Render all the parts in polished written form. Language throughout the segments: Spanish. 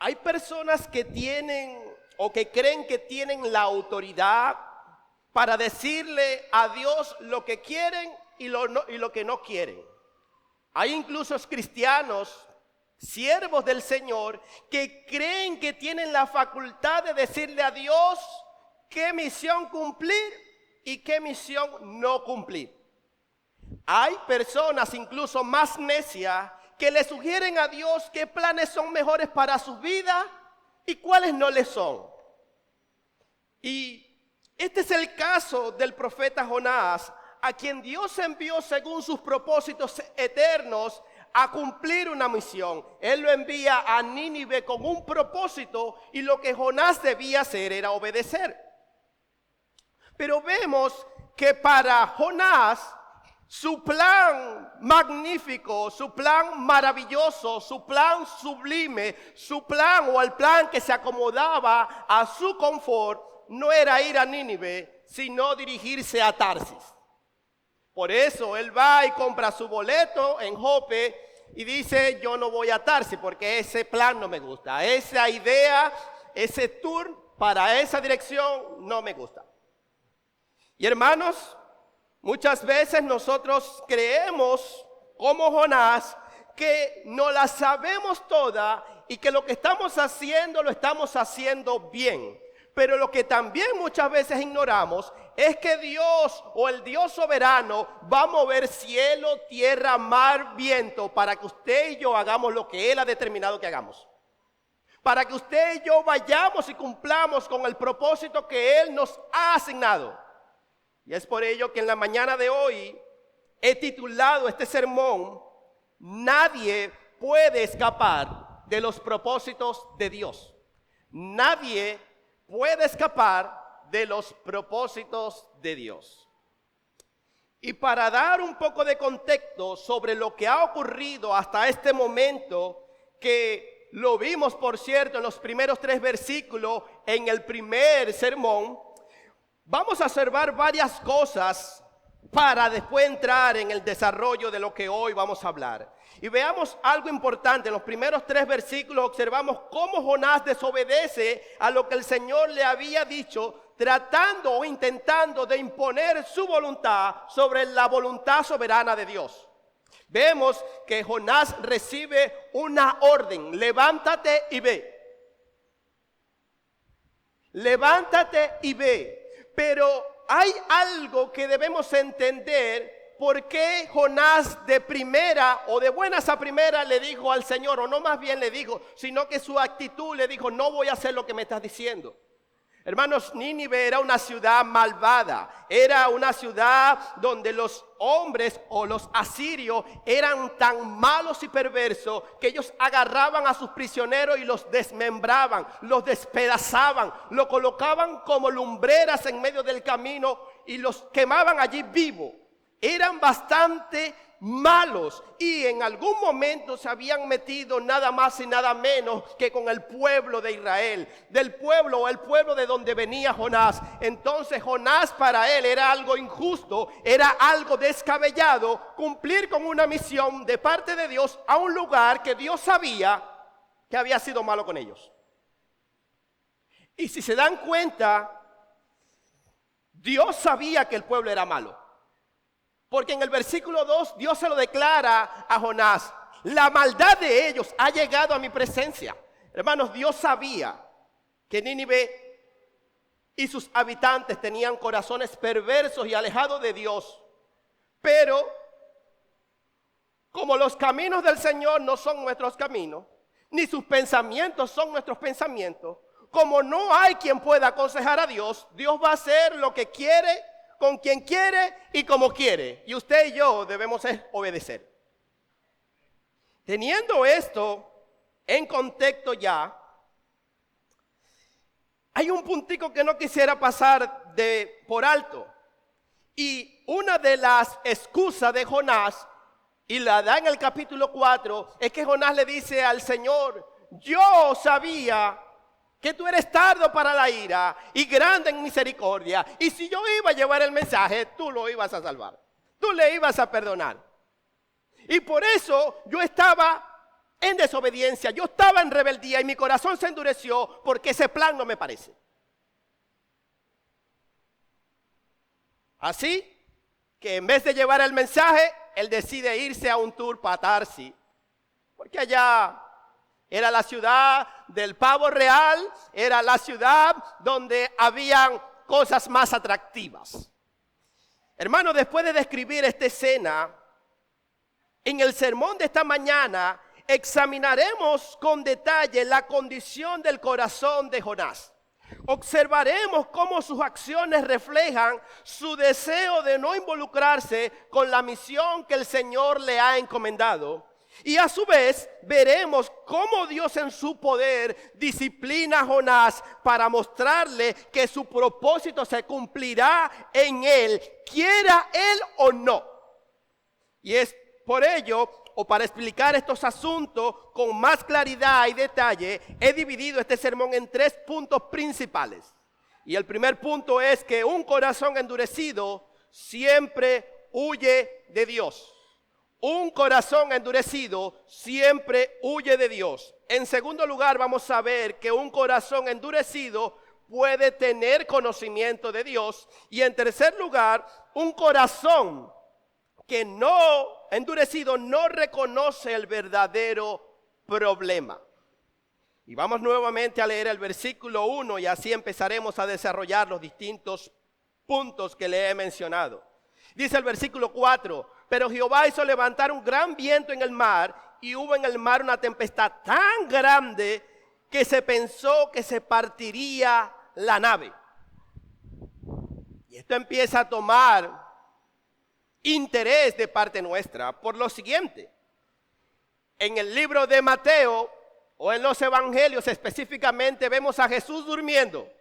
Hay personas que tienen o que creen que tienen la autoridad para decirle a Dios lo que quieren y lo que no quieren. Hay incluso cristianos, siervos del Señor, que creen que tienen la facultad de decirle a Dios qué misión cumplir y qué misión no cumplir. Hay personas incluso más necias que le sugieren a Dios qué planes son mejores para su vida y cuáles no le son. Y este es el caso del profeta Jonás, a quien Dios envió según sus propósitos eternos a cumplir una misión. Él lo envía a Nínive con un propósito y lo que Jonás debía hacer era obedecer. Pero vemos que para Jonás, su plan magnífico, su plan maravilloso, su plan sublime, su plan o el plan que se acomodaba a su confort, no era ir a Nínive, sino dirigirse a Tarsis. Por eso él va y compra su boleto en Jope y dice, yo no voy a Tarsis porque ese plan no me gusta. Esa idea, ese tour para esa dirección no me gusta. Y hermanos, muchas veces nosotros creemos, como Jonás, que no la sabemos toda y que lo que estamos haciendo lo estamos haciendo bien. Pero lo que también muchas veces ignoramos es que Dios o el Dios soberano va a mover cielo, tierra, mar, viento para que usted y yo hagamos lo que Él ha determinado que hagamos. Para que usted y yo vayamos y cumplamos con el propósito que Él nos ha asignado. Y es por ello que en la mañana de hoy he titulado este sermón, Nadie puede escapar de los propósitos de Dios. Nadie puede escapar de los propósitos de Dios. Y para dar un poco de contexto sobre lo que ha ocurrido hasta este momento, que lo vimos, por cierto, en los primeros 3 versículos, en el primer sermón, vamos a observar varias cosas para después entrar en el desarrollo de lo que hoy vamos a hablar. Y veamos algo importante. En los primeros 3 versículos observamos cómo Jonás desobedece a lo que el Señor le había dicho, tratando o intentando de imponer su voluntad sobre la voluntad soberana de Dios. Vemos que Jonás recibe una orden: levántate y ve. Levántate y ve. Pero hay algo que debemos entender. ¿Por qué Jonás de primera o de buenas a primera le dijo al Señor, o no más bien le dijo, sino que su actitud le dijo, no voy a hacer lo que me estás diciendo? Hermanos, Nínive era una ciudad malvada, era una ciudad donde los hombres o los asirios eran tan malos y perversos que ellos agarraban a sus prisioneros y los desmembraban, los despedazaban, los colocaban como lumbreras en medio del camino y los quemaban allí vivos. Eran bastante malos y en algún momento se habían metido nada más y nada menos que con el pueblo de Israel, del pueblo o el pueblo de donde venía Jonás. Entonces Jonás para él era algo injusto, era algo descabellado cumplir con una misión de parte de Dios a un lugar que Dios sabía que había sido malo con ellos. Y si se dan cuenta, Dios sabía que el pueblo era malo. Porque en el versículo 2 Dios se lo declara a Jonás. La maldad de ellos ha llegado a mi presencia. Hermanos, Dios sabía que Nínive y sus habitantes tenían corazones perversos y alejados de Dios. Pero como los caminos del Señor no son nuestros caminos, ni sus pensamientos son nuestros pensamientos, como no hay quien pueda aconsejar a Dios, Dios va a hacer lo que quiere, con quien quiere y como quiere. Y usted y yo debemos obedecer. Teniendo esto en contexto ya, hay un puntico que no quisiera pasar por alto. Y una de las excusas de Jonás, y la da en el capítulo 4, es que Jonás le dice al Señor, yo sabía que tú eres tardo para la ira y grande en misericordia. Y si yo iba a llevar el mensaje, tú lo ibas a salvar. Tú le ibas a perdonar. Y por eso yo estaba en desobediencia, yo estaba en rebeldía y mi corazón se endureció porque ese plan no me parece. Así que en vez de llevar el mensaje, él decide irse a un tour para Tarsis, porque allá era la ciudad del pavo real, era la ciudad donde habían cosas más atractivas. Hermano, después de describir esta escena, en el sermón de esta mañana examinaremos con detalle la condición del corazón de Jonás. Observaremos cómo sus acciones reflejan su deseo de no involucrarse con la misión que el Señor le ha encomendado. Y a su vez veremos cómo Dios en su poder disciplina a Jonás para mostrarle que su propósito se cumplirá en él, quiera él o no. Y es por ello, o para explicar estos asuntos con más claridad y detalle, he dividido este sermón en 3 puntos principales. Y el primer punto es que un corazón endurecido siempre huye de Dios. Un corazón endurecido siempre huye de Dios. En segundo lugar, vamos a ver que un corazón endurecido puede tener conocimiento de Dios. Y en tercer lugar, un corazón que no endurecido no reconoce el verdadero problema. Y vamos nuevamente a leer el versículo 1 y así empezaremos a desarrollar los distintos puntos que le he mencionado. Dice el versículo 4, pero Jehová hizo levantar un gran viento en el mar y hubo en el mar una tempestad tan grande que se pensó que se partiría la nave. Y esto empieza a tomar interés de parte nuestra por lo siguiente. En el libro de Mateo o en los evangelios específicamente vemos a Jesús durmiendo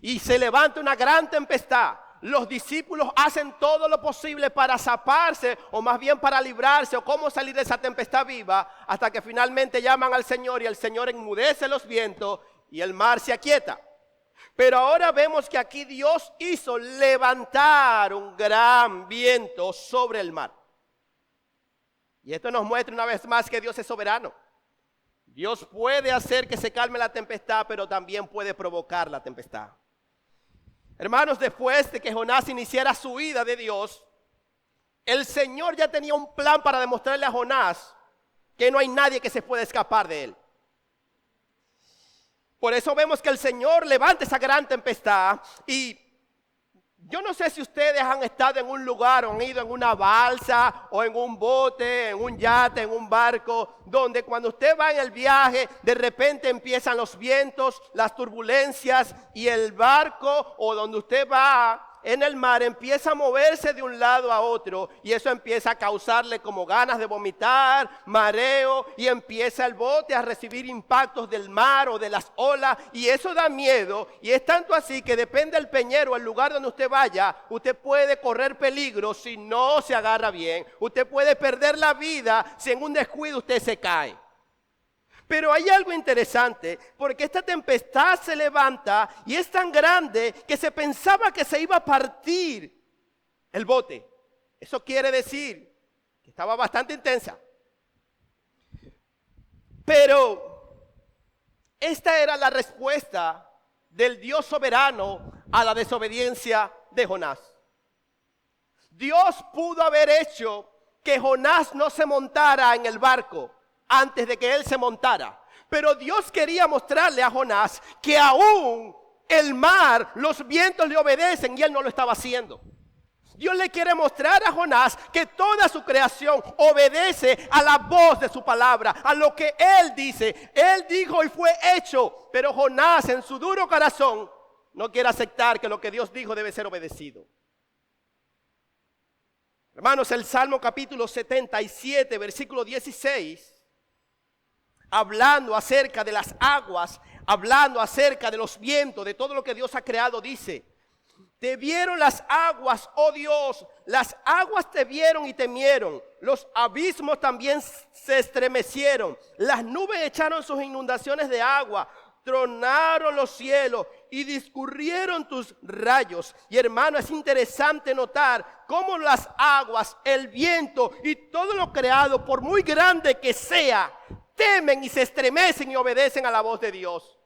y se levanta una gran tempestad. Los discípulos hacen todo lo posible para zaparse o más bien para librarse o cómo salir de esa tempestad viva hasta que finalmente llaman al Señor y el Señor enmudece los vientos y el mar se aquieta. Pero ahora vemos que aquí Dios hizo levantar un gran viento sobre el mar. Y esto nos muestra una vez más que Dios es soberano. Dios puede hacer que se calme la tempestad, pero también puede provocar la tempestad. Hermanos, después de que Jonás iniciara su huida de Dios, el Señor ya tenía un plan para demostrarle a Jonás que no hay nadie que se pueda escapar de él. Por eso vemos que el Señor levanta esa gran tempestad y yo no sé si ustedes han estado en un lugar o han ido en una balsa o en un bote, en un yate, en un barco, donde cuando usted va en el viaje, de repente empiezan los vientos, las turbulencias y el barco o donde usted va en el mar empieza a moverse de un lado a otro y eso empieza a causarle como ganas de vomitar, mareo y empieza el bote a recibir impactos del mar o de las olas y eso da miedo y es tanto así que depende del peñero, el lugar donde usted vaya, usted puede correr peligro si no se agarra bien, usted puede perder la vida si en un descuido usted se cae. Pero hay algo interesante, porque esta tempestad se levanta y es tan grande que se pensaba que se iba a partir el bote. Eso quiere decir que estaba bastante intensa. Pero esta era la respuesta del Dios soberano a la desobediencia de Jonás. Dios pudo haber hecho que Jonás no se montara en el barco antes de que él se montara. Pero Dios quería mostrarle a Jonás que aún el mar, los vientos le obedecen y él no lo estaba haciendo. Dios le quiere mostrar a Jonás que toda su creación obedece a la voz de su palabra, a lo que él dice. Él dijo y fue hecho, pero Jonás en su duro corazón no quiere aceptar que lo que Dios dijo debe ser obedecido. Hermanos, el Salmo capítulo 77, versículo 16, hablando acerca de las aguas, hablando acerca de los vientos, de todo lo que Dios ha creado, dice: te vieron las aguas, oh Dios, las aguas te vieron y temieron, los abismos también se estremecieron, las nubes echaron sus inundaciones de agua, tronaron los cielos y discurrieron tus rayos. Y hermano, es interesante notar cómo las aguas, el viento y todo lo creado, por muy grande que sea, temen y se estremecen y obedecen a la voz de Dios.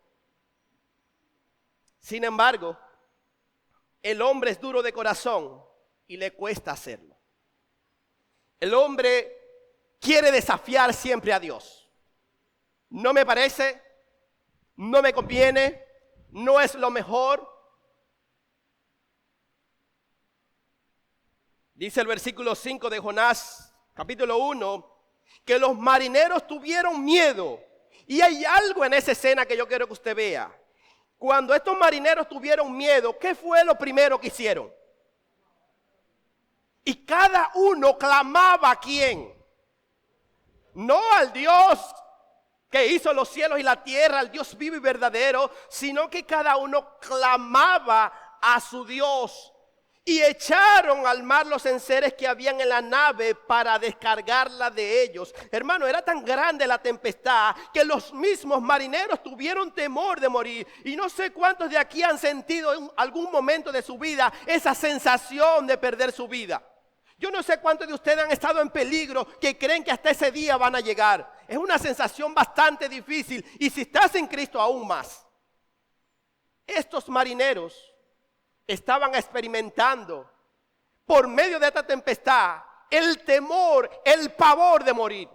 Sin embargo, el hombre es duro de corazón y le cuesta hacerlo. El hombre quiere desafiar siempre a Dios. No me parece, no me conviene, no es lo mejor. Dice el versículo 5 de Jonás, capítulo 1, que los marineros tuvieron miedo. Y hay algo en esa escena que yo quiero que usted vea. Cuando estos marineros tuvieron miedo, ¿qué fue lo primero que hicieron? Y cada uno clamaba ¿a quién? No al Dios que hizo los cielos y la tierra, al Dios vivo y verdadero, sino que cada uno clamaba a su Dios. Y echaron al mar los enseres que habían en la nave para descargarla de ellos. Hermano, era tan grande la tempestad que los mismos marineros tuvieron temor de morir. Y no sé cuántos de aquí han sentido en algún momento de su vida esa sensación de perder su vida. Yo no sé cuántos de ustedes han estado en peligro que creen que hasta ese día van a llegar. Es una sensación bastante difícil y si estás en Cristo aún más. Estos marineros estaban experimentando por medio de esta tempestad el temor, el pavor de morir.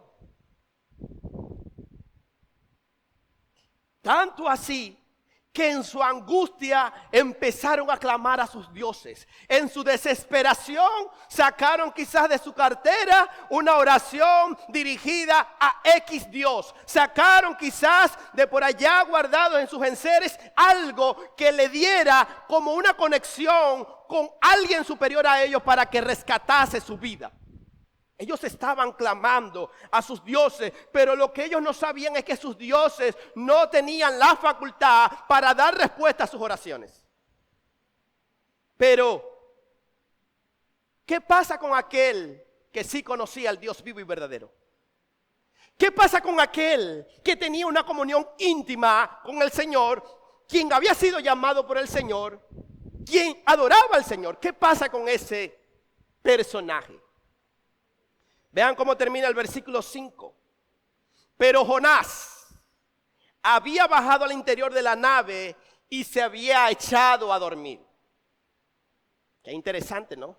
Tanto así que en su angustia empezaron a clamar a sus dioses. En su desesperación sacaron quizás de su cartera una oración dirigida a X Dios. Sacaron quizás de por allá guardado en sus enseres algo que le diera como una conexión con alguien superior a ellos para que rescatase su vida. Ellos estaban clamando a sus dioses, pero lo que ellos no sabían es que sus dioses no tenían la facultad para dar respuesta a sus oraciones. Pero, ¿qué pasa con aquel que sí conocía al Dios vivo y verdadero? ¿Qué pasa con aquel que tenía una comunión íntima con el Señor, quien había sido llamado por el Señor, quien adoraba al Señor? ¿Qué pasa con ese personaje? Vean cómo termina el versículo 5. Pero Jonás había bajado al interior de la nave y se había echado a dormir. Qué interesante, ¿no?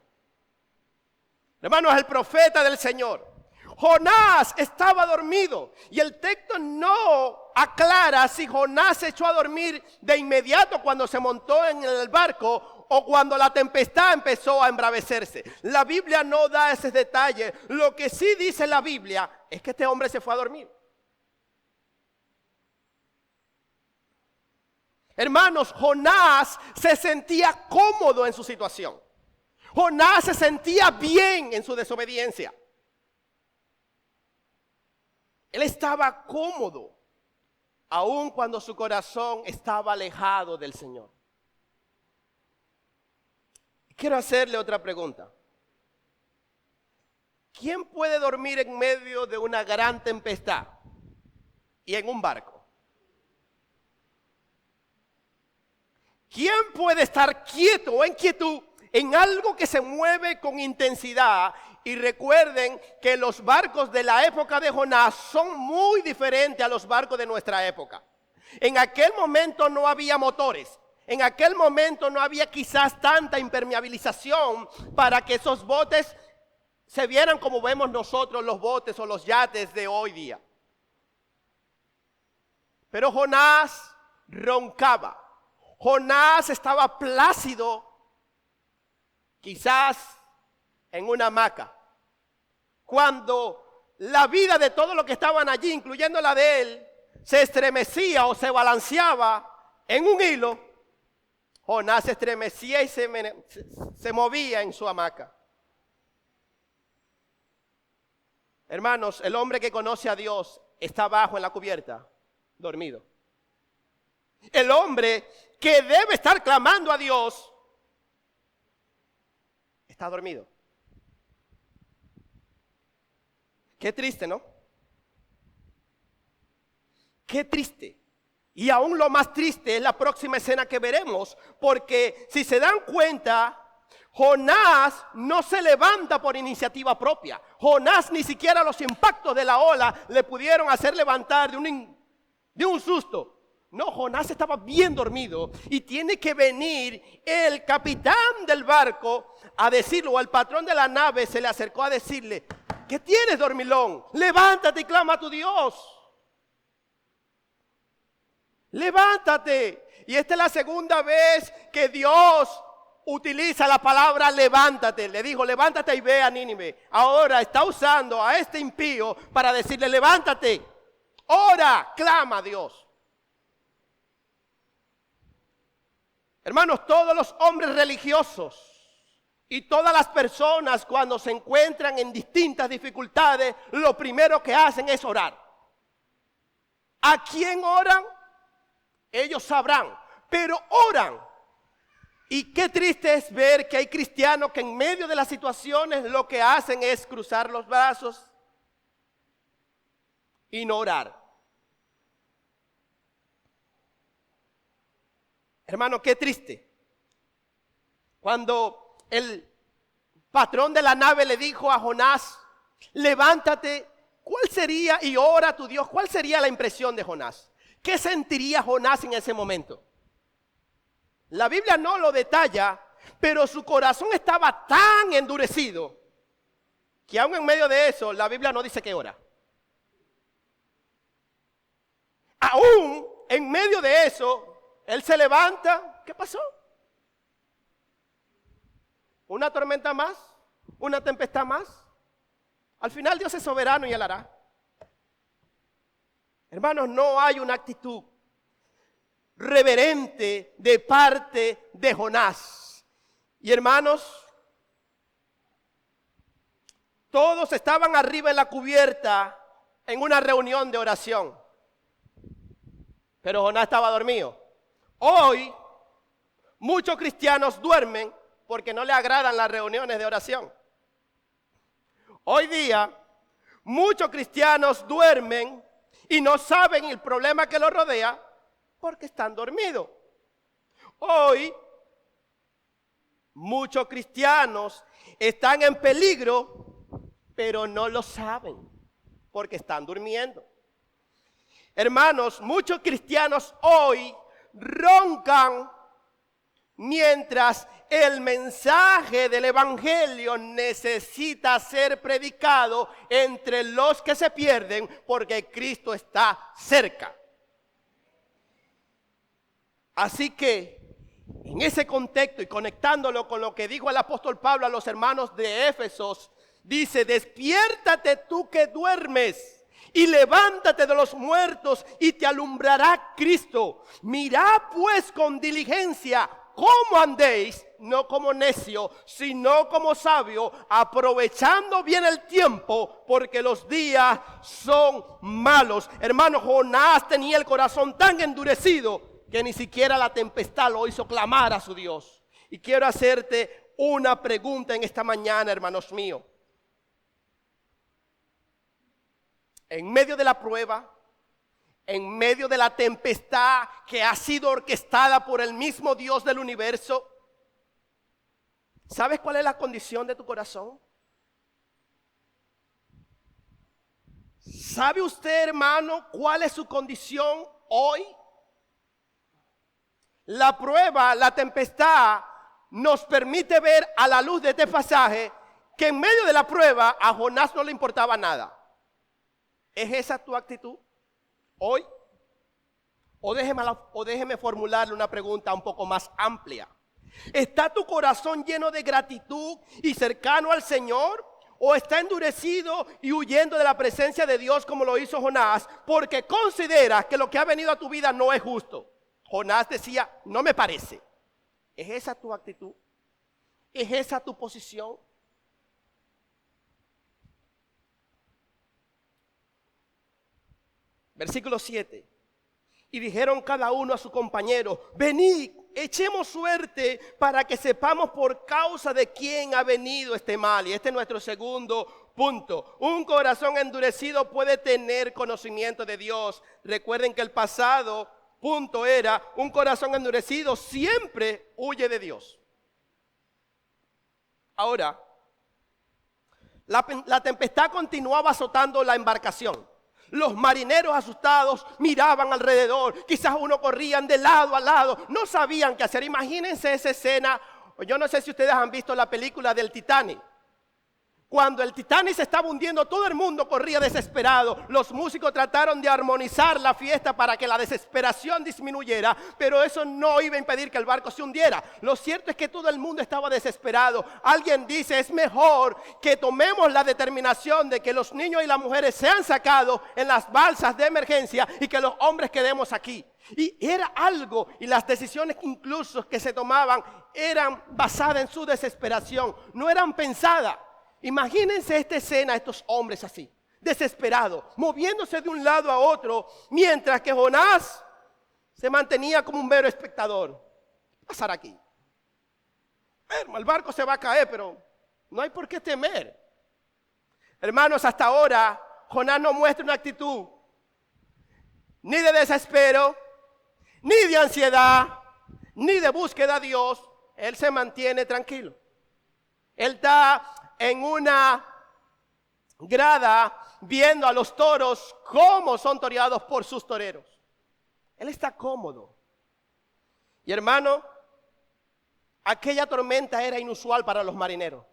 Hermanos, el profeta del Señor. Jonás estaba dormido y el texto no aclara si Jonás se echó a dormir de inmediato cuando se montó en el barco o cuando la tempestad empezó a embravecerse. La Biblia no da ese detalle. Lo que sí dice la Biblia es que este hombre se fue a dormir. Hermanos, Jonás se sentía cómodo en su situación. Jonás se sentía bien en su desobediencia. Él estaba cómodo, aun cuando su corazón estaba alejado del Señor. Quiero hacerle otra pregunta. ¿Quién puede dormir en medio de una gran tempestad y en un barco? ¿Quién puede estar quieto o en quietud en algo que se mueve con intensidad? Y recuerden que los barcos de la época de Jonás son muy diferentes a los barcos de nuestra época. En aquel momento no había motores. En aquel momento no había quizás tanta impermeabilización para que esos botes se vieran como vemos nosotros los botes o los yates de hoy día. Pero Jonás roncaba. Jonás estaba plácido, quizás en una hamaca. Cuando la vida de todos los que estaban allí, incluyendo la de él, se estremecía o se balanceaba en un hilo, Jonás se estremecía y se movía en su hamaca. Hermanos, el hombre que conoce a Dios está abajo en la cubierta, dormido. El hombre que debe estar clamando a Dios está dormido. Qué triste, ¿no? Qué triste Y aún lo más triste es la próxima escena que veremos, porque si se dan cuenta, Jonás no se levanta por iniciativa propia. Jonás ni siquiera los impactos de la ola le pudieron hacer levantar de un susto. No, Jonás estaba bien dormido y tiene que venir el capitán del barco a decirlo, o al patrón de la nave se le acercó a decirle: ¿qué tienes, dormilón? Levántate y clama a tu Dios. Levántate. Y esta es la segunda vez que Dios utiliza la palabra levántate. Le dijo: levántate y ve a Nínive. Ahora está usando a este impío para decirle: levántate, ora, clama a Dios. Hermanos, todos los hombres religiosos y todas las personas, cuando se encuentran en distintas dificultades, lo primero que hacen es orar. ¿A quién oran? Ellos sabrán, pero oran. Y qué triste es ver que hay cristianos que en medio de las situaciones lo que hacen es cruzar los brazos y no orar. Hermano, qué triste. Cuando el patrón de la nave le dijo a Jonás: levántate, ¿cuál sería, y ora a tu Dios? ¿Cuál sería la impresión de Jonás? ¿Qué sentiría Jonás en ese momento? La Biblia no lo detalla, pero su corazón estaba tan endurecido que aún en medio de eso la Biblia no dice que ora. Aún en medio de eso, él se levanta. ¿Qué pasó? ¿Una tormenta más? ¿Una tempestad más? Al final Dios es soberano y Él hará. Hermanos, no hay una actitud reverente de parte de Jonás. Y hermanos, todos estaban arriba en la cubierta en una reunión de oración, pero Jonás estaba dormido. Hoy muchos cristianos duermen porque no le agradan las reuniones de oración. Hoy día muchos cristianos duermen y no saben el problema que los rodea porque están dormidos. Hoy muchos cristianos están en peligro, pero no lo saben porque están durmiendo. Hermanos, muchos cristianos hoy roncan mientras el mensaje del evangelio necesita ser predicado entre los que se pierden, porque Cristo está cerca. Así que en ese contexto y conectándolo con lo que dijo el apóstol Pablo a los hermanos de Éfesos, dice: despiértate tú que duermes y levántate de los muertos y te alumbrará Cristo. Mirad pues con diligencia cómo andéis, no como necio, sino como sabio, aprovechando bien el tiempo, porque los días son malos. Hermano, Jonás tenía el corazón tan endurecido que ni siquiera la tempestad lo hizo clamar a su Dios. Y quiero hacerte una pregunta en esta mañana, hermanos míos. En medio de la prueba, en medio de la tempestad que ha sido orquestada por el mismo Dios del universo, ¿sabes cuál es la condición de tu corazón? ¿Sabe usted, hermano, cuál es su condición hoy? La prueba, la tempestad, nos permite ver a la luz de este pasaje que en medio de la prueba a Jonás no le importaba nada. ¿Es esa tu actitud hoy? O déjeme formularle una pregunta un poco más amplia. ¿Está tu corazón lleno de gratitud y cercano al Señor? ¿O está endurecido y huyendo de la presencia de Dios como lo hizo Jonás porque considera que lo que ha venido a tu vida no es justo? Jonás decía: no me parece. ¿Es esa tu actitud? ¿Es esa tu posición? Versículo 7. Y dijeron cada uno a su compañero: venid, echemos suerte para que sepamos por causa de quién ha venido este mal. Y este es nuestro segundo punto. Un corazón endurecido puede tener conocimiento de Dios. Recuerden que el pasado punto era: un corazón endurecido siempre huye de Dios. Ahora, la tempestad continuaba azotando la embarcación. Los marineros asustados miraban alrededor. Quizás uno corrían de lado a lado. No sabían qué hacer. Imagínense esa escena. Yo no sé si ustedes han visto la película del Titanic. Cuando el Titanic se estaba hundiendo, todo el mundo corría desesperado. Los músicos trataron de armonizar la fiesta para que la desesperación disminuyera, pero eso no iba a impedir que el barco se hundiera. Lo cierto es que todo el mundo estaba desesperado. Alguien dice: es mejor que tomemos la determinación de que los niños y las mujeres sean sacados en las balsas de emergencia y que los hombres quedemos aquí. Y era algo, y las decisiones incluso que se tomaban eran basadas en su desesperación, no eran pensadas. Imagínense esta escena, estos hombres así, desesperados, moviéndose de un lado a otro, mientras que Jonás se mantenía como un mero espectador. ¿Qué va a pasar aquí? El barco se va a caer, pero no hay por qué temer. Hermanos, hasta ahora Jonás no muestra una actitud ni de desespero, ni de ansiedad, ni de búsqueda a Dios. Él se mantiene tranquilo. Él está en una grada viendo a los toros cómo son toreados por sus toreros. Él está cómodo. Y hermano, aquella tormenta era inusual para los marineros.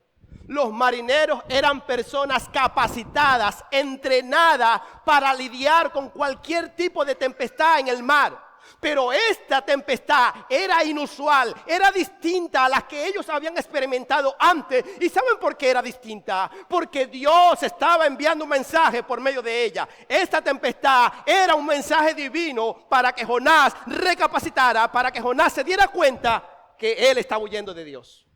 Los marineros eran personas capacitadas, entrenadas para lidiar con cualquier tipo de tempestad en el mar. Pero esta tempestad era inusual, era distinta a las que ellos habían experimentado antes. ¿Y saben por qué era distinta? Porque Dios estaba enviando un mensaje por medio de ella. Esta tempestad era un mensaje divino para que Jonás recapacitara, para que Jonás se diera cuenta que él estaba huyendo de Dios.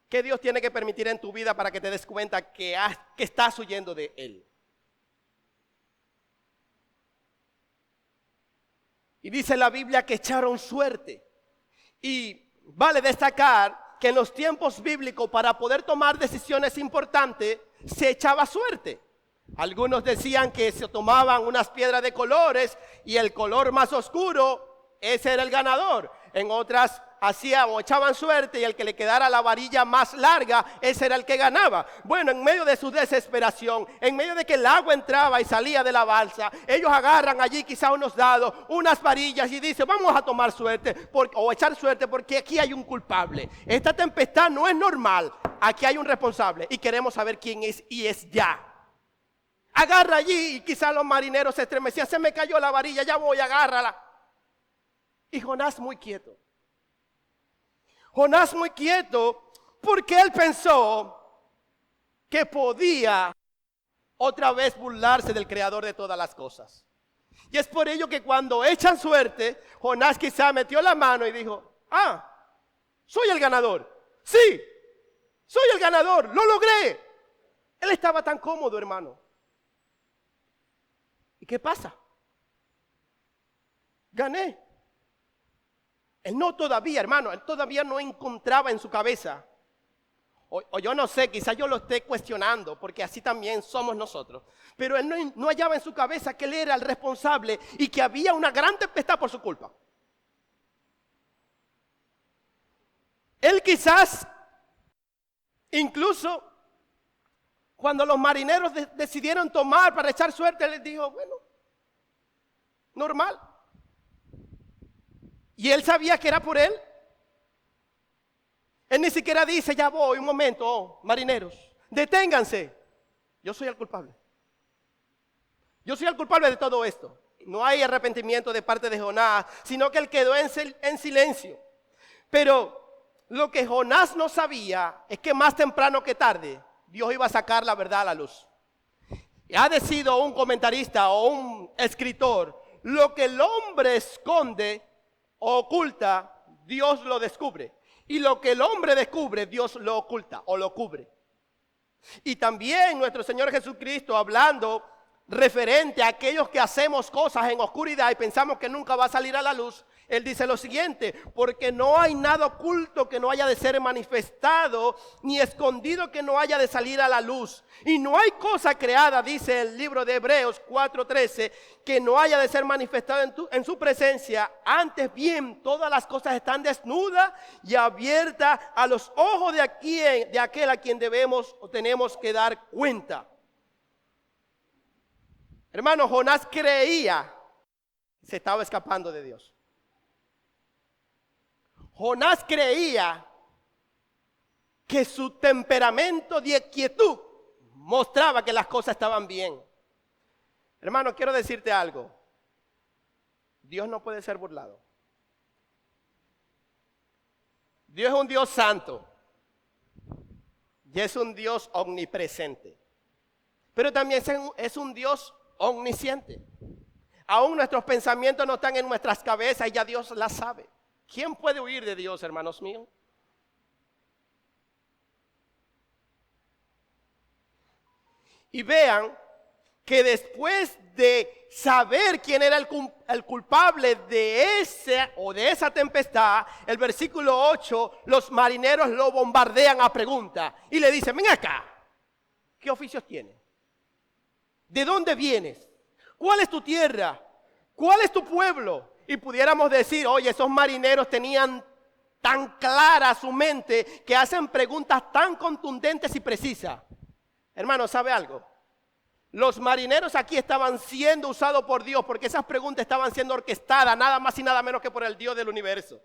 ¿Qué Dios tiene que permitir en tu vida para que te des cuenta que estás huyendo de Él? Y dice la Biblia que echaron suerte. Y vale destacar que en los tiempos bíblicos, para poder tomar decisiones importantes, se echaba suerte. Algunos decían que se tomaban unas piedras de colores y el color más oscuro, ese era el ganador. En otras hacían o echaban suerte y el que le quedara la varilla más larga, ese era el que ganaba. Bueno, en medio de su desesperación, en medio de que el agua entraba y salía de la balsa, ellos agarran allí quizá unos dados, unas varillas y dicen: vamos a tomar suerte o echar suerte porque aquí hay un culpable. Esta tempestad no es normal, aquí hay un responsable y queremos saber quién es, y es ya. Agarra allí y quizá los marineros se estremecían: se me cayó la varilla, ya voy, agárrala. Y Jonás muy quieto. Jonás muy quieto porque él pensó que podía otra vez burlarse del creador de todas las cosas. Y es por ello que cuando echan suerte, Jonás quizá metió la mano y dijo: soy el ganador. Sí, soy el ganador, lo logré. Él estaba tan cómodo, hermano. ¿Y qué pasa? Gané. Él no todavía, hermano, él todavía no encontraba en su cabeza. O yo no sé, quizás yo lo esté cuestionando, porque así también somos nosotros. Pero él no hallaba en su cabeza que él era el responsable y que había una gran tempestad por su culpa. Él quizás, incluso, cuando los marineros decidieron tomar para echar suerte, él les dijo: bueno, normal. Y él sabía que era por él. Él ni siquiera dice: ya voy, un momento, marineros, deténganse. Yo soy el culpable. Yo soy el culpable de todo esto. No hay arrepentimiento de parte de Jonás, sino que él quedó en silencio. Pero lo que Jonás no sabía es que más temprano que tarde Dios iba a sacar la verdad a la luz. Y ha decidido un comentarista o un escritor: lo que el hombre esconde o oculta, Dios lo descubre. Y lo que el hombre descubre, Dios lo oculta o lo cubre. Y también nuestro Señor Jesucristo, hablando referente a aquellos que hacemos cosas en oscuridad y pensamos que nunca va a salir a la luz, él dice lo siguiente: porque no hay nada oculto que no haya de ser manifestado, ni escondido que no haya de salir a la luz. Y no hay cosa creada, dice el libro de Hebreos 4:13, que no haya de ser manifestada en su presencia. Antes bien, todas las cosas están desnudas y abiertas a los ojos de aquel a quien debemos o tenemos que dar cuenta. Hermano, Jonás creía que se estaba escapando de Dios. Jonás creía que su temperamento de quietud mostraba que las cosas estaban bien. Hermano, quiero decirte algo. Dios no puede ser burlado. Dios es un Dios santo y es un Dios omnipresente, pero también es un Dios omnisciente. Aún nuestros pensamientos no están en nuestras cabezas y ya Dios las sabe. ¿Quién puede huir de Dios, hermanos míos? Y vean que después de saber quién era el culpable de esa tempestad, el versículo 8, los marineros lo bombardean a pregunta y le dicen: ven acá, ¿qué oficios tienes? ¿De dónde vienes? ¿Cuál es tu tierra? ¿Cuál es tu pueblo? Y pudiéramos decir: oye, esos marineros tenían tan clara su mente que hacen preguntas tan contundentes y precisas. Hermano, ¿sabe algo? Los marineros aquí estaban siendo usados por Dios porque esas preguntas estaban siendo orquestadas nada más y nada menos que por el Dios del universo,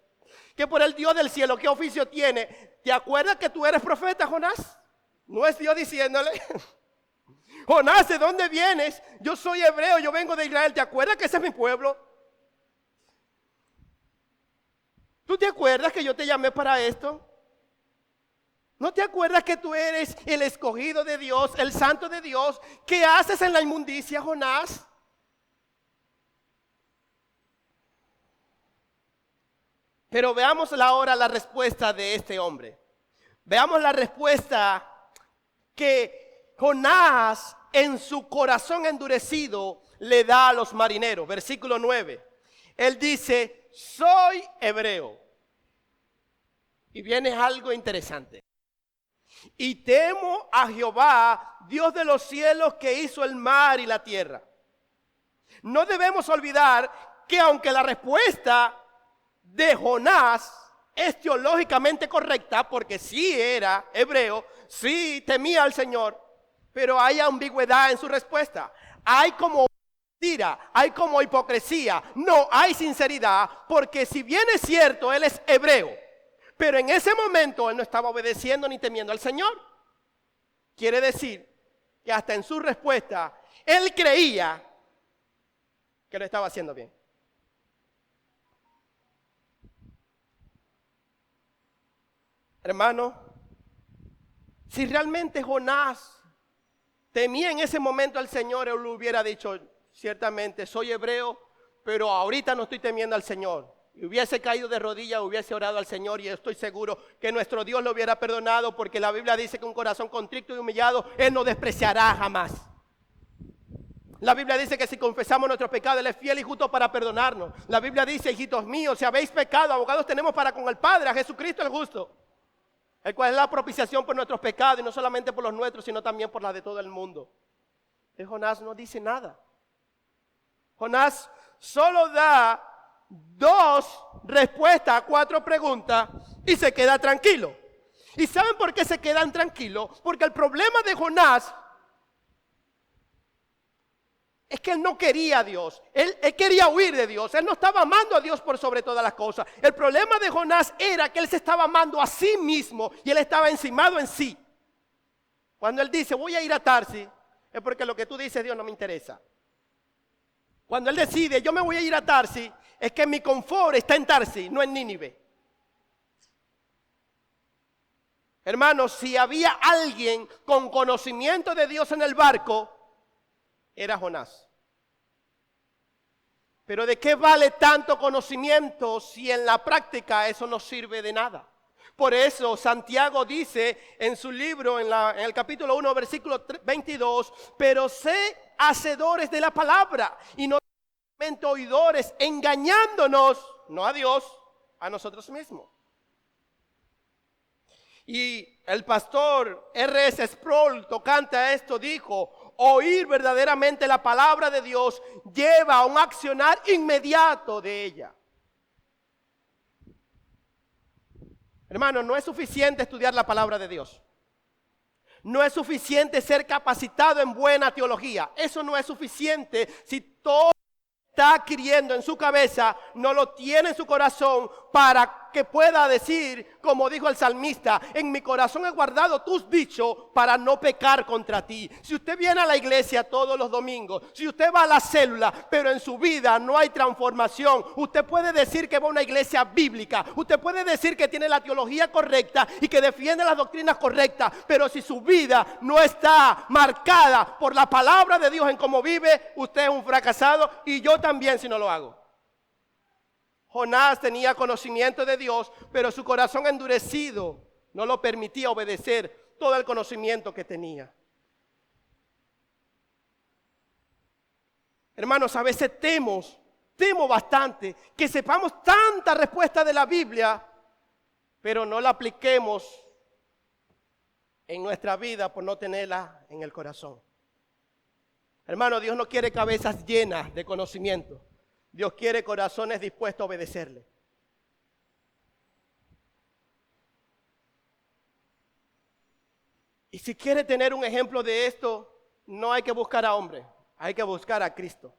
que por el Dios del cielo. ¿Qué oficio tiene? ¿Te acuerdas que tú eres profeta, Jonás? ¿No es Dios diciéndole? Jonás, ¿de dónde vienes? Yo soy hebreo, yo vengo de Israel. ¿Te acuerdas que ese es mi pueblo? ¿Tú te acuerdas que yo te llamé para esto? ¿No te acuerdas que tú eres el escogido de Dios, el santo de Dios? ¿Qué haces en la inmundicia, Jonás? Pero veamos ahora la respuesta de este hombre. Veamos la respuesta que Jonás, en su corazón endurecido, le da a los marineros. Versículo 9. Él dice: soy hebreo. Y viene algo interesante. Y temo a Jehová, Dios de los cielos, que hizo el mar y la tierra. No debemos olvidar que aunque la respuesta de Jonás es teológicamente correcta, porque sí era hebreo, sí temía al Señor, pero hay ambigüedad en su respuesta. Hay como mentira, hay como hipocresía, no hay sinceridad, porque si bien es cierto, él es hebreo, pero en ese momento él no estaba obedeciendo ni temiendo al Señor. Quiere decir que hasta en su respuesta él creía que lo estaba haciendo bien. Hermano, si realmente Jonás temía en ese momento al Señor, él le hubiera dicho: ciertamente soy hebreo, pero ahorita no estoy temiendo al Señor. Y hubiese caído de rodillas, hubiese orado al Señor, y estoy seguro que nuestro Dios lo hubiera perdonado, porque la Biblia dice que un corazón contrito y humillado Él no despreciará jamás. La Biblia dice que si confesamos nuestros pecados, Él es fiel y justo para perdonarnos. La Biblia dice: hijitos míos, si habéis pecado, abogados tenemos para con el Padre, a Jesucristo el justo, el cual es la propiciación por nuestros pecados, y no solamente por los nuestros, sino también por la de todo el mundo. Y Jonás no dice nada. Jonás solo da 2 respuestas a 4 preguntas y se queda tranquilo. ¿Y saben por qué se quedan tranquilos? Porque el problema de Jonás es que él no quería a Dios. Él quería huir de Dios. Él no estaba amando a Dios por sobre todas las cosas. El problema de Jonás era que él se estaba amando a sí mismo y él estaba encimado en sí. Cuando él dice: voy a ir a Tarsis, es porque lo que tú dices, Dios, no me interesa. Cuando él decide: yo me voy a ir a Tarsis, es que mi confort está en Tarsis, no en Nínive. Hermanos, si había alguien con conocimiento de Dios en el barco, era Jonás. Pero ¿de qué vale tanto conocimiento si en la práctica eso no sirve de nada? Por eso Santiago dice en su libro, en el capítulo 1, versículo 22, pero sé hacedores de la palabra y no solamente oidores, engañándonos, no a Dios, a nosotros mismos. Y el pastor R.S. Sproul, tocante a esto, dijo: oír verdaderamente la palabra de Dios lleva a un accionar inmediato de ella. Hermano, no es suficiente estudiar la palabra de Dios. No es suficiente ser capacitado en buena teología. Eso no es suficiente si todo está adquiriendo en su cabeza, no lo tiene en su corazón, para que pueda decir, como dijo el salmista: en mi corazón he guardado tus dichos para no pecar contra ti. Si usted viene a la iglesia todos los domingos, si usted va a la célula, pero en su vida no hay transformación, usted puede decir que va a una iglesia bíblica, usted puede decir que tiene la teología correcta y que defiende las doctrinas correctas, pero si su vida no está marcada por la palabra de Dios en cómo vive, usted es un fracasado, y yo también si no lo hago. Jonás tenía conocimiento de Dios, pero su corazón endurecido no lo permitía obedecer todo el conocimiento que tenía. Hermanos, a veces temo bastante que sepamos tanta respuesta de la Biblia, pero no la apliquemos en nuestra vida por no tenerla en el corazón. Hermano, Dios no quiere cabezas llenas de conocimiento. Dios quiere corazones dispuestos a obedecerle. Y si quiere tener un ejemplo de esto, no hay que buscar a hombres, hay que buscar a Cristo.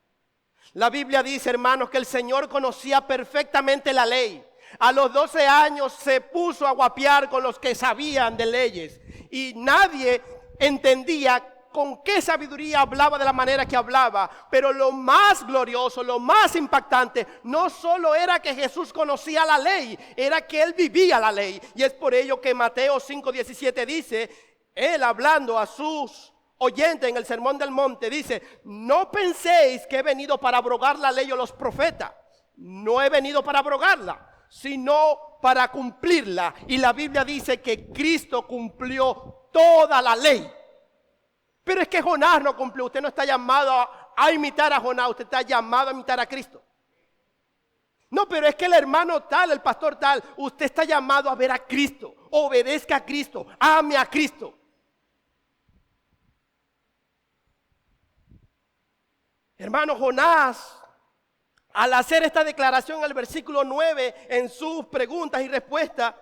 La Biblia dice, hermanos, que el Señor conocía perfectamente la ley. A los 12 años se puso a guapear con los que sabían de leyes. Y nadie entendía con qué sabiduría hablaba de la manera que hablaba. Pero lo más glorioso, lo más impactante, no solo era que Jesús conocía la ley, era que Él vivía la ley. Y es por ello que Mateo 5:17 dice, Él hablando a sus oyentes en el Sermón del Monte, dice: no penséis que he venido para abrogar la ley o los profetas. No he venido para abrogarla, sino para cumplirla. Y la Biblia dice que Cristo cumplió toda la ley. Pero es que Jonás no cumplió. Usted no está llamado a imitar a Jonás, usted está llamado a imitar a Cristo. No, pero es que el hermano tal, el pastor tal, usted está llamado a ver a Cristo. Obedezca a Cristo, ame a Cristo. Hermano, Jonás, al hacer esta declaración en el versículo 9, en sus preguntas y respuestas,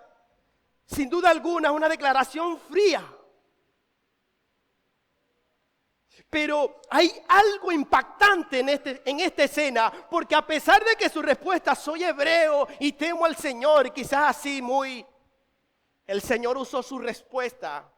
sin duda alguna es una declaración fría. Pero hay algo impactante en esta escena, porque a pesar de que su respuesta, soy hebreo y temo al Señor, y quizás así el Señor usó su respuesta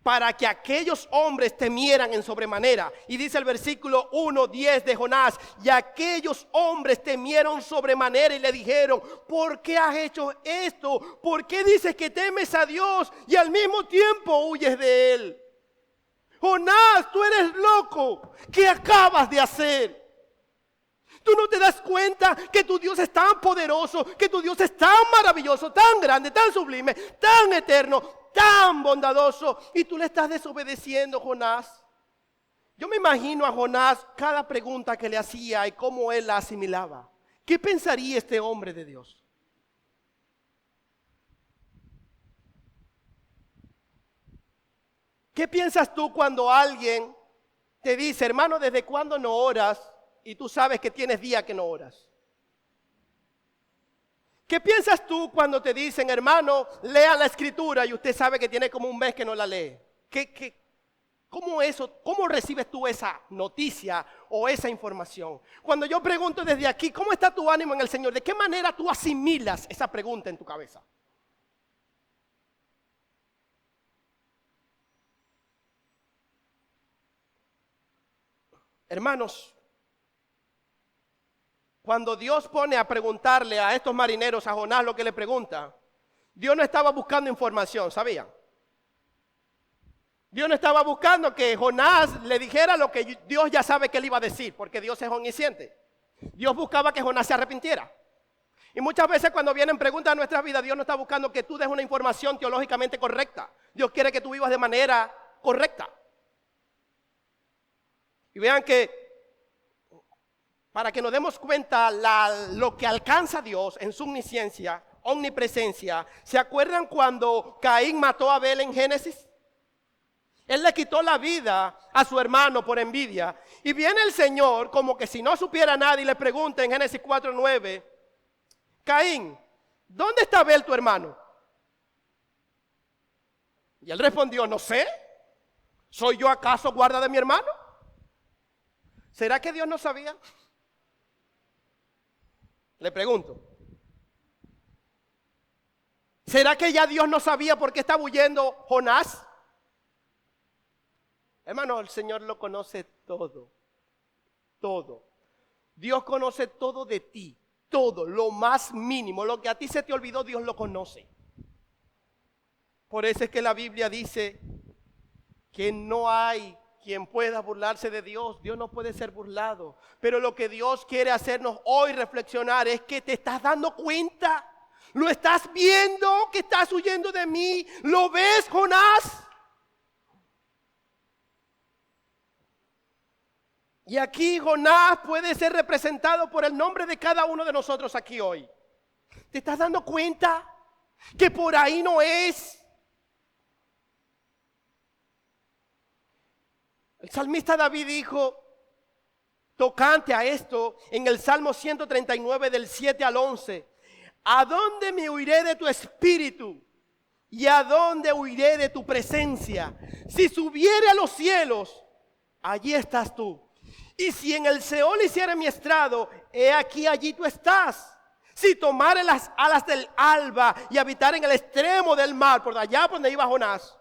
para que aquellos hombres temieran en sobremanera. Y dice el versículo 1:10 de Jonás: y aquellos hombres temieron sobremanera y le dijeron: ¿por qué has hecho esto? ¿Por qué dices que temes a Dios y al mismo tiempo huyes de Él? Jonás, tú eres loco. ¿Qué acabas de hacer? ¿Tú no te das cuenta que tu Dios es tan poderoso, que tu Dios es tan maravilloso, tan grande, tan sublime, tan eterno, tan bondadoso, y tú le estás desobedeciendo, Jonás? Yo me imagino a Jonás cada pregunta que le hacía y cómo él la asimilaba. ¿Qué pensaría este hombre de Dios? ¿Qué piensas tú cuando alguien te dice: hermano, ¿desde cuándo no oras? Y tú sabes que tienes días que no oras. ¿Qué piensas tú cuando te dicen: hermano, lea la escritura, y usted sabe que tiene como un mes que no la lee? ¿Cómo recibes tú esa noticia o esa información? Cuando yo pregunto desde aquí, ¿cómo está tu ánimo en el Señor? ¿De qué manera tú asimilas esa pregunta en tu cabeza? Hermanos, cuando Dios pone a preguntarle a estos marineros, a Jonás, lo que le pregunta, Dios no estaba buscando información, ¿sabían? Dios no estaba buscando que Jonás le dijera lo que Dios ya sabe que él iba a decir, porque Dios es omnisciente. Dios buscaba que Jonás se arrepintiera. Y muchas veces cuando vienen preguntas a nuestra vida, Dios no está buscando que tú des una información teológicamente correcta. Dios quiere que tú vivas de manera correcta. Y vean que, para que nos demos cuenta lo que alcanza Dios en su omnipresencia, ¿se acuerdan cuando Caín mató a Abel en Génesis? Él le quitó la vida a su hermano por envidia. Y viene el Señor como que si no supiera nada y le pregunta en Génesis 4:9, Caín, ¿dónde está Abel tu hermano? Y él respondió, no sé. ¿Soy yo acaso guarda de mi hermano? ¿Será que Dios no sabía? Le pregunto. ¿Será que ya Dios no sabía por qué estaba huyendo Jonás? Hermano, el Señor lo conoce todo. Todo. Dios conoce todo de ti. Todo, lo más mínimo. Lo que a ti se te olvidó, Dios lo conoce. Por eso es que la Biblia dice que no hay quien pueda burlarse de Dios. Dios no puede ser burlado. Pero lo que Dios quiere hacernos hoy reflexionar es que te estás dando cuenta. ¿Lo estás viendo que estás huyendo de mí? ¿Lo ves, Jonás? Y aquí Jonás puede ser representado por el nombre de cada uno de nosotros aquí hoy. ¿Te estás dando cuenta que por ahí no es? El salmista David dijo, tocante a esto, en el Salmo 139 del 7 al 11, ¿a dónde me huiré de tu espíritu? ¿Y a dónde huiré de tu presencia? Si subiere a los cielos, allí estás tú. Y si en el Seol hiciera mi estrado, he aquí allí tú estás. Si tomare las alas del alba y habitar en el extremo del mar, por allá donde iba Jonás,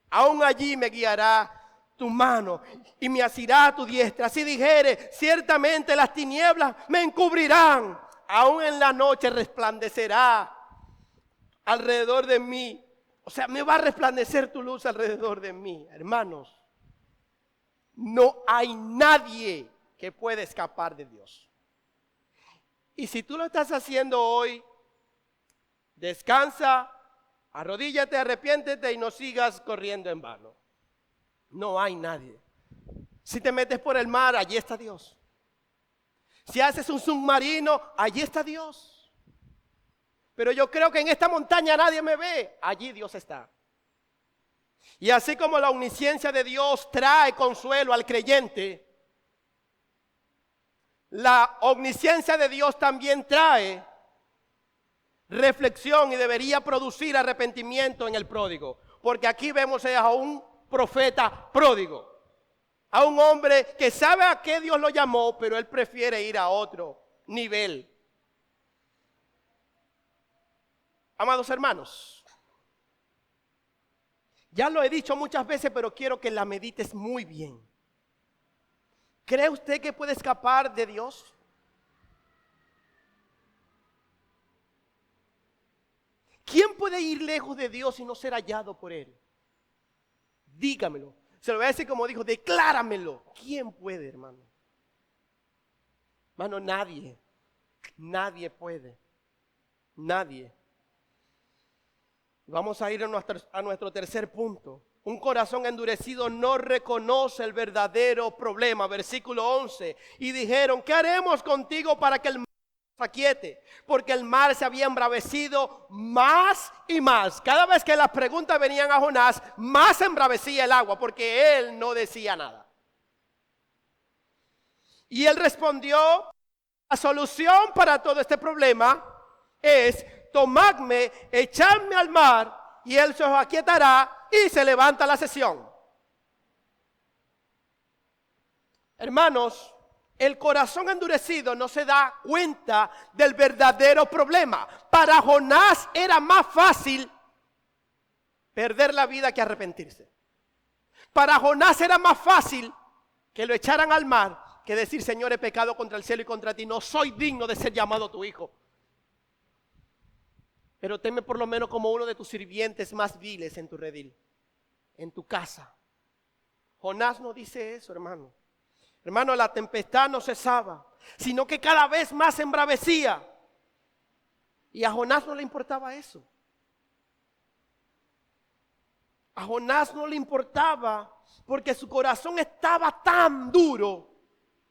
aún allí me guiará tu mano y me asirá tu diestra. Si dijere, ciertamente las tinieblas me encubrirán, aún en la noche resplandecerá alrededor de mí. O sea, me va a resplandecer tu luz alrededor de mí. Hermanos, no hay nadie que pueda escapar de Dios. Y si tú lo estás haciendo hoy, descansa, arrodíllate, arrepiéntete y no sigas corriendo en vano. No hay nadie. Si te metes por el mar, allí está Dios. Si haces un submarino, allí está Dios. Pero yo creo que en esta montaña nadie me ve. Allí Dios está. Y así como la omnisciencia de Dios trae consuelo al creyente, la omnisciencia de Dios también trae reflexión y debería producir arrepentimiento en el pródigo. Porque aquí vemos a un profeta pródigo, a un hombre que sabe a qué Dios lo llamó, pero él prefiere ir a otro nivel. Amados hermanos, ya lo he dicho muchas veces, pero quiero que la medites muy bien. ¿Cree usted que puede escapar de Dios? ¿Quién puede ir lejos de Dios y no ser hallado por Él? Dígamelo. Se lo voy a decir como dijo, decláramelo. ¿Quién puede, hermano? Hermano, nadie. Nadie puede. Nadie. Vamos a ir a nuestro tercer punto. Un corazón endurecido no reconoce el verdadero problema. Versículo 11. Y dijeron, ¿qué haremos contigo para que el mar se aquiete? Porque el mar se había embravecido más y más. Cada vez que las preguntas venían a Jonás, más se embravecía el agua, porque él no decía nada. Y él respondió, la solución para todo este problema es tomadme, echadme al mar y él se os aquietará. Y se levanta la sesión. Hermanos, el corazón endurecido no se da cuenta del verdadero problema. Para Jonás era más fácil perder la vida que arrepentirse. Para Jonás era más fácil que lo echaran al mar que decir, Señor, he pecado contra el cielo y contra ti. No soy digno de ser llamado tu hijo. Pero teme por lo menos como uno de tus sirvientes más viles en tu redil, en tu casa. Jonás no dice eso, hermano. Hermano, la tempestad no cesaba, sino que cada vez más se embravecía. Y a Jonás no le importaba eso. A Jonás no le importaba porque su corazón estaba tan duro.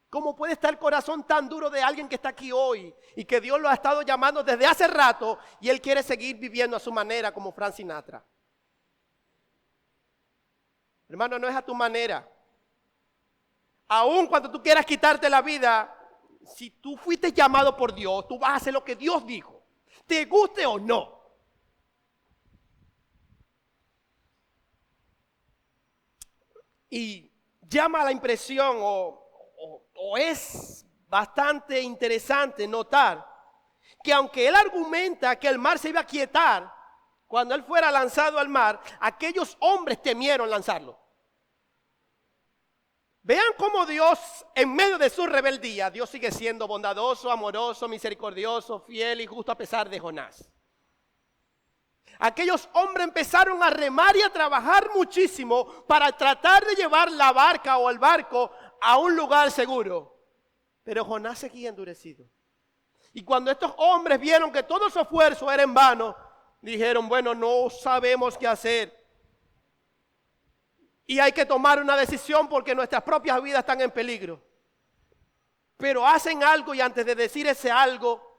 ¿Cómo puede estar el corazón tan duro de alguien que está aquí hoy y que Dios lo ha estado llamando desde hace rato y él quiere seguir viviendo a su manera como Frank Sinatra? Hermano, no es a tu manera. Aun cuando tú quieras quitarte la vida, si tú fuiste llamado por Dios, tú vas a hacer lo que Dios dijo, te guste o no. Y llama la impresión o es bastante interesante notar que aunque él argumenta que el mar se iba a quietar cuando él fuera lanzado al mar, aquellos hombres temieron lanzarlo. Vean cómo Dios, en medio de su rebeldía, Dios sigue siendo bondadoso, amoroso, misericordioso, fiel y justo a pesar de Jonás. Aquellos hombres empezaron a remar y a trabajar muchísimo para tratar de llevar la barca o el barco a un lugar seguro. Pero Jonás seguía endurecido. Y cuando estos hombres vieron que todo su esfuerzo era en vano, dijeron, bueno, no sabemos qué hacer. Y hay que tomar una decisión porque nuestras propias vidas están en peligro. Pero hacen algo y antes de decir ese algo,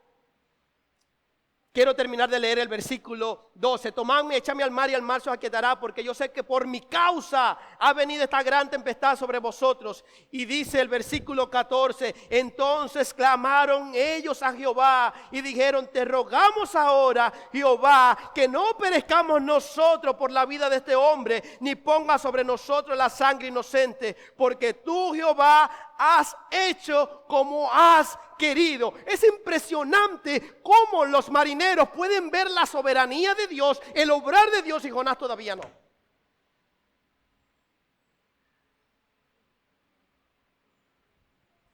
quiero terminar de leer el versículo 12. Tomadme, échame al mar y al mar se os aquietará, porque yo sé que por mi causa ha venido esta gran tempestad sobre vosotros. Y dice el versículo 14, entonces clamaron ellos a Jehová y dijeron, te rogamos ahora, Jehová, que no perezcamos nosotros por la vida de este hombre, ni ponga sobre nosotros la sangre inocente, porque tú, Jehová, has hecho como has querido. Es impresionante cómo los marineros pueden ver la soberanía de Dios, el obrar de Dios, y Jonás todavía no.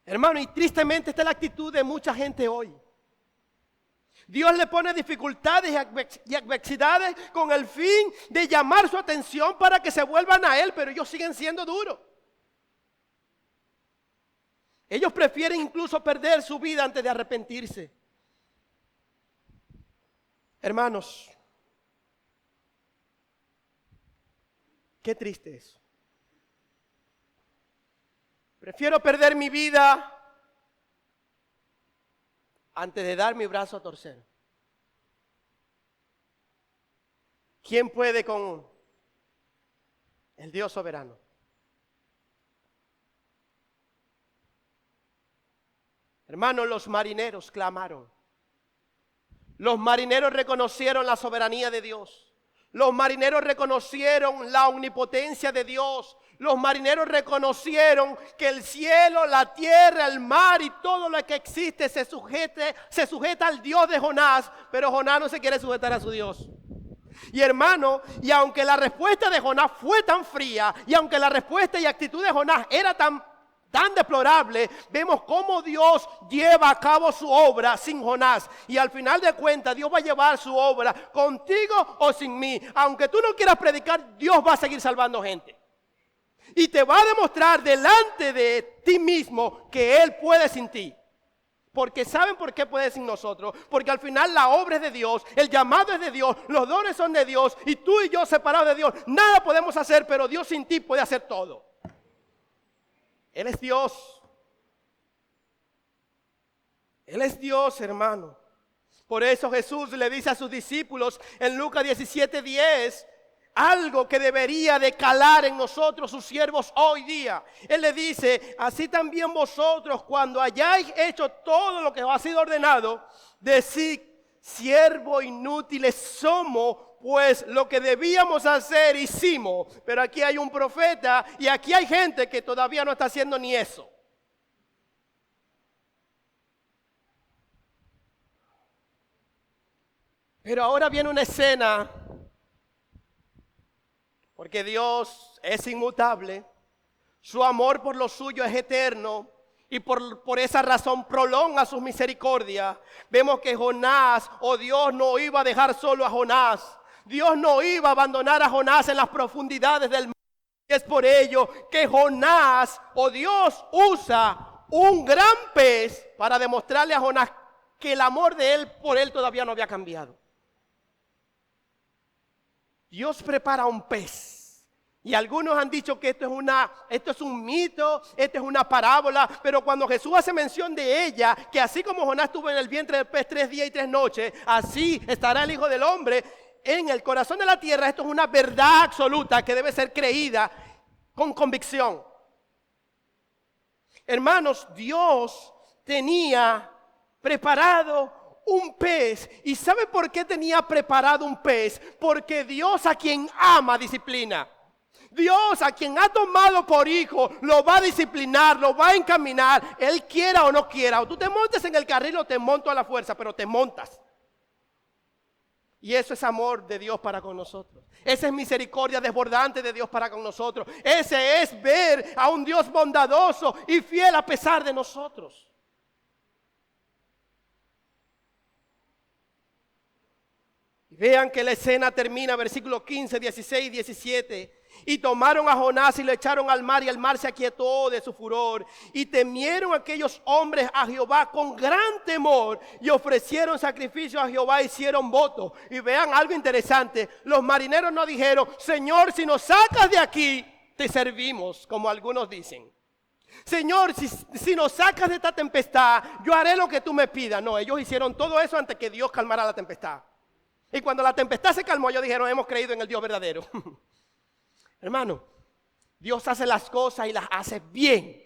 Hermano, y tristemente esta es la actitud de mucha gente hoy. Dios le pone dificultades y adversidades con el fin de llamar su atención para que se vuelvan a Él, pero ellos siguen siendo duros. Ellos prefieren incluso perder su vida antes de arrepentirse. Hermanos, qué triste es. Prefiero perder mi vida antes de dar mi brazo a torcer. ¿Quién puede con el Dios soberano? Hermanos, los marineros clamaron. Los marineros reconocieron la soberanía de Dios. Los marineros reconocieron la omnipotencia de Dios. Los marineros reconocieron que el cielo, la tierra, el mar y todo lo que existe se sujeta al Dios de Jonás, pero Jonás no se quiere sujetar a su Dios. Y hermano, y aunque la respuesta de Jonás fue tan fría, y aunque la respuesta y actitud de Jonás era tan deplorable, vemos cómo Dios lleva a cabo su obra sin Jonás. Y al final de cuentas, Dios va a llevar su obra contigo o sin mí. Aunque tú no quieras predicar, Dios va a seguir salvando gente. Y te va a demostrar delante de ti mismo que Él puede sin ti. Porque ¿saben por qué puede sin nosotros? Porque al final la obra es de Dios, el llamado es de Dios, los dones son de Dios. Y tú y yo separados de Dios, nada podemos hacer, pero Dios sin ti puede hacer todo. Él es Dios. Él es Dios, hermano. Por eso Jesús le dice a sus discípulos en Lucas 17:10 algo que debería de calar en nosotros, sus siervos, hoy día. Él le dice, así también vosotros, cuando hayáis hecho todo lo que os ha sido ordenado, decid, siervos inútiles somos, pues lo que debíamos hacer hicimos. Pero aquí hay un profeta y aquí hay gente que todavía no está haciendo ni eso. Pero ahora viene una escena, porque Dios es inmutable, su amor por lo suyo es eterno y por esa razón prolonga sus misericordias. Vemos que Jonás, Dios no iba a dejar solo a Jonás. Dios no iba a abandonar a Jonás en las profundidades del mar. Y es por ello que Jonás, Dios usa un gran pez para demostrarle a Jonás que el amor de él por él todavía no había cambiado. Dios prepara un pez Y algunos han dicho que esto es un mito, esto es una parábola, pero cuando Jesús hace mención de ella, que así como Jonás estuvo en el vientre del pez 3 días y 3 noches, así estará el Hijo del Hombre en el corazón de la tierra. Esto es una verdad absoluta que debe ser creída con convicción. Hermanos, Dios tenía preparado un pez. ¿Y sabe por qué tenía preparado un pez? Porque Dios, a quien ama, disciplina. Dios, a quien ha tomado por hijo, lo va a disciplinar, lo va a encaminar, Él quiera o no quiera. O tú te montes en el carril o te monto a la fuerza, pero te montas. Y eso es amor de Dios para con nosotros. Esa es misericordia desbordante de Dios para con nosotros. Ese es ver a un Dios bondadoso y fiel a pesar de nosotros. Y vean que la escena termina, versículos 15, 16, 17. Y tomaron a Jonás y lo echaron al mar, y el mar se aquietó de su furor. Y temieron aquellos hombres a Jehová con gran temor, y ofrecieron sacrificio a Jehová, hicieron voto. Y vean algo interesante, los marineros no dijeron: Señor, si nos sacas de aquí, te servimos, como algunos dicen. Señor, si nos sacas de esta tempestad, yo haré lo que tú me pidas. No, ellos hicieron todo eso antes que Dios calmara la tempestad. Y cuando la tempestad se calmó, ellos dijeron: hemos creído en el Dios verdadero. Hermano, Dios hace las cosas y las hace bien.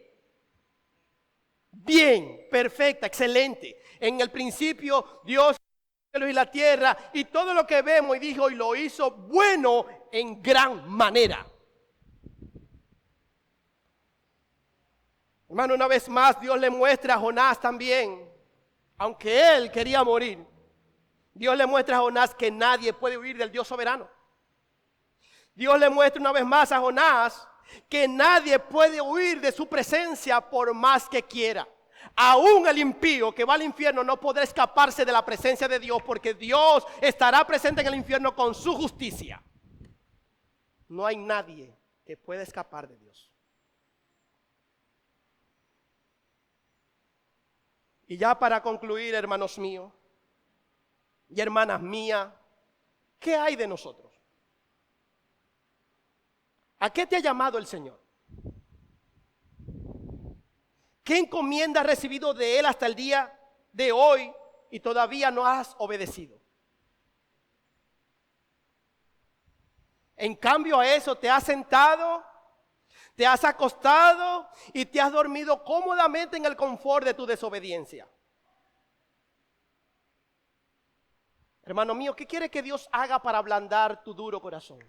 Bien, perfecta, excelente. En el principio Dios hizo el cielo y la tierra, y todo lo que vemos, y dijo, y lo hizo bueno en gran manera. Hermano, una vez más Dios le muestra a Jonás también, aunque él quería morir, Dios le muestra a Jonás que nadie puede huir del Dios soberano. Dios le muestra una vez más a Jonás que nadie puede huir de su presencia por más que quiera. Aún el impío que va al infierno no podrá escaparse de la presencia de Dios, porque Dios estará presente en el infierno con su justicia. No hay nadie que pueda escapar de Dios. Y ya para concluir, hermanos míos y hermanas mías, ¿qué hay de nosotros? ¿A qué te ha llamado el Señor? ¿Qué encomienda has recibido de Él hasta el día de hoy y todavía no has obedecido? En cambio a eso te has sentado, te has acostado y te has dormido cómodamente en el confort de tu desobediencia. Hermano mío, ¿qué quiere que Dios haga para ablandar tu duro corazón?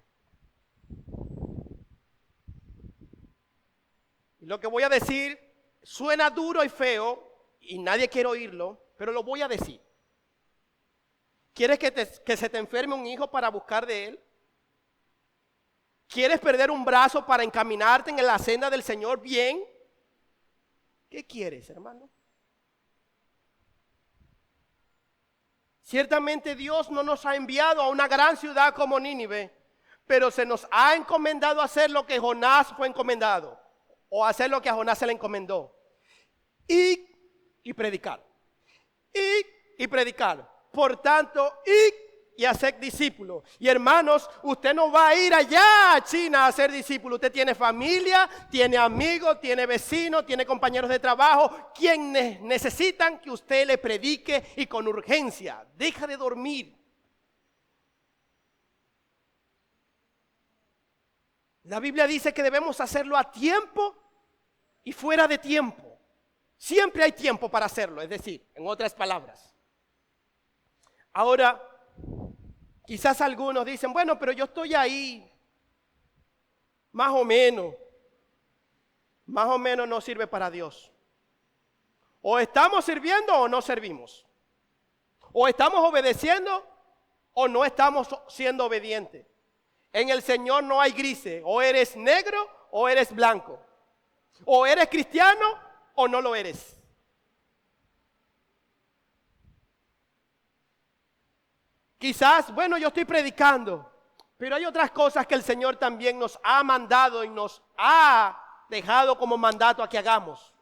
Y lo que voy a decir suena duro y feo y nadie quiere oírlo, pero lo voy a decir. ¿Quieres que se te enferme un hijo para buscar de él? ¿Quieres perder un brazo para encaminarte en la senda del Señor bien? ¿Qué quieres, hermano? Ciertamente Dios no nos ha enviado a una gran ciudad como Nínive, pero se nos ha encomendado hacer lo que Jonás fue encomendado, o hacer lo que a Jonás se le encomendó. Y predicar. Y predicar. Por tanto, y hacer discípulos. Y hermanos, usted no va a ir allá a China a ser discípulo. Usted tiene familia, tiene amigos, tiene vecinos, tiene compañeros de trabajo, quienes necesitan que usted le predique y con urgencia. Deja de dormir. La Biblia dice que debemos hacerlo a tiempo y fuera de tiempo. Siempre hay tiempo para hacerlo, es decir, en otras palabras. Ahora, quizás algunos dicen, bueno, pero yo estoy ahí, más o menos no sirve para Dios. O estamos sirviendo o no servimos. O estamos obedeciendo o no estamos siendo obedientes. En el Señor no hay grises, o eres negro o eres blanco. O eres cristiano o no lo eres. Quizás, bueno, yo estoy predicando, pero hay otras cosas que el Señor también nos ha mandado y nos ha dejado como mandato a que hagamos.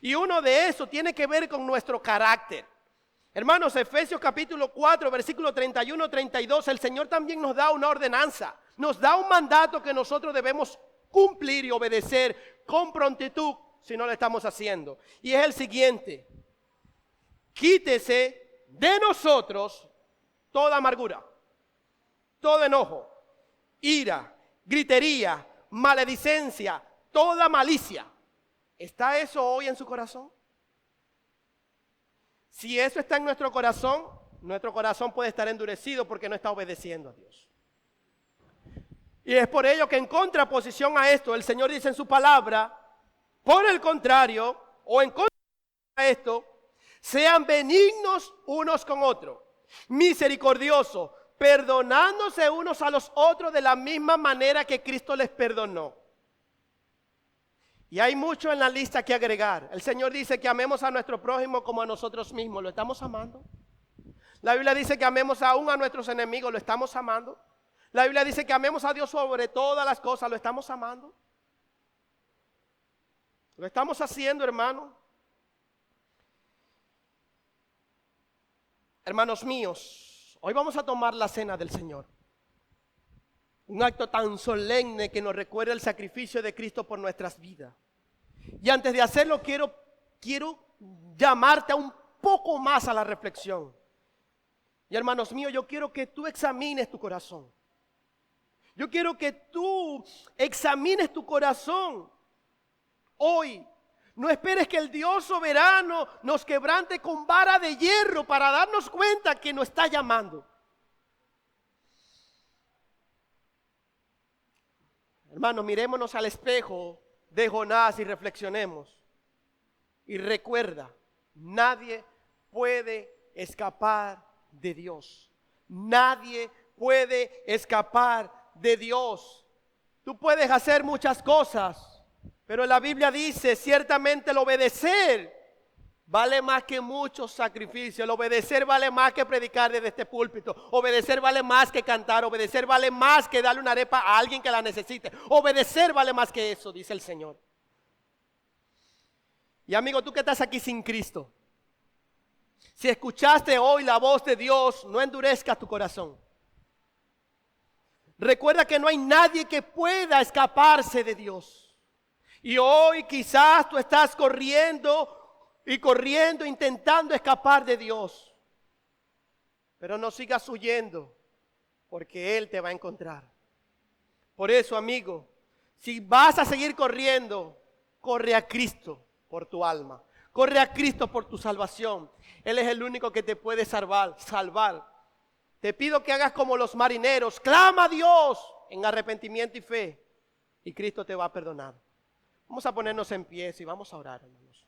Y uno de esos tiene que ver con nuestro carácter. Hermanos, Efesios capítulo 4, versículo 31, 32, el Señor también nos da una ordenanza, nos da un mandato que nosotros debemos cumplir y obedecer con prontitud si no lo estamos haciendo. Y es el siguiente: quítese de nosotros toda amargura, todo enojo, ira, gritería, maledicencia, toda malicia. ¿Está eso hoy en su corazón? Si eso está en nuestro corazón puede estar endurecido porque no está obedeciendo a Dios. Y es por ello que en contraposición a esto, el Señor dice en su palabra, por el contrario, o en contra de esto, sean benignos unos con otros, misericordiosos, perdonándose unos a los otros de la misma manera que Cristo les perdonó. Y hay mucho en la lista que agregar. El Señor dice que amemos a nuestro prójimo como a nosotros mismos. ¿Lo estamos amando? La Biblia dice que amemos aún a nuestros enemigos. ¿Lo estamos amando? La Biblia dice que amemos a Dios sobre todas las cosas. ¿Lo estamos amando? ¿Lo estamos haciendo, hermano? Hermanos míos, hoy vamos a tomar la cena del Señor. Un acto tan solemne que nos recuerda el sacrificio de Cristo por nuestras vidas. Y antes de hacerlo quiero llamarte a un poco más a la reflexión. Y hermanos míos, yo quiero que tú examines tu corazón. Yo quiero que tú examines tu corazón hoy. No esperes que el Dios soberano nos quebrante con vara de hierro para darnos cuenta que nos está llamando. Hermanos, mirémonos al espejo de Jonás y reflexionemos. Y recuerda, nadie puede escapar de Dios. Nadie puede escapar de Dios. Tú puedes hacer muchas cosas, pero la Biblia dice, ciertamente el obedecer vale más que muchos sacrificios. El obedecer vale más que predicar desde este púlpito. Obedecer vale más que cantar. Obedecer vale más que darle una arepa a alguien que la necesite. Obedecer vale más que eso, dice el Señor. Y amigo, tú que estás aquí sin Cristo, si escuchaste hoy la voz de Dios, no endurezcas tu corazón. Recuerda que no hay nadie que pueda escaparse de Dios. Y hoy quizás tú estás corriendo, intentando escapar de Dios. Pero no sigas huyendo, porque Él te va a encontrar. Por eso, amigo, si vas a seguir corriendo, corre a Cristo por tu alma. Corre a Cristo por tu salvación. Él es el único que te puede salvar. Te pido que hagas como los marineros. Clama a Dios en arrepentimiento y fe. Y Cristo te va a perdonar. Vamos a ponernos en pie y vamos a orar, hermanos.